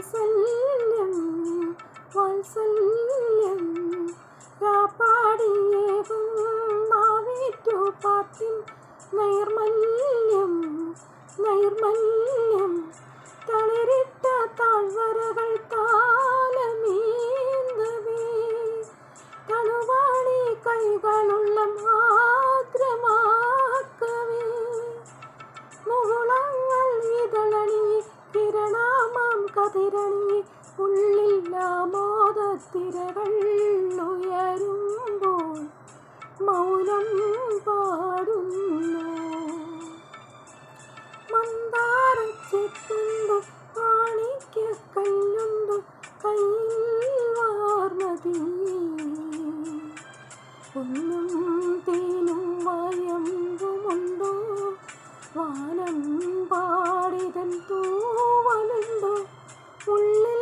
വാത്സല്യം വാത്സല്യം രാപ്പാടിയേകും നാവേറ്റുപാട്ടിൻ നൈർമല്യം നൈർമല്യം തളിരിട്ട താഴ്വരകൾ താലമീന്തവേ തണുവാണി കൈകളുള്ള മാത്രമാക്കവേ മുകുളങ്ങൾ ഇതളണി കിരണാമാം കതിരണി ഉള്ളിൽ ആമോദത്തിരകൾ ഉയരുമ്പോൾ മൗനം പാടുന്നു മന്ദാരച്ചെത്തുണ്ട് മാണിക്യക്കല്ലുണ്ട് കയ്യിൽ വാർമതി ഒന്നും തേനും വയമ്പുമുണ്ടോ വാനം പാടിതൻ തൂവലുണ്ടോ ഉള്ളിൽ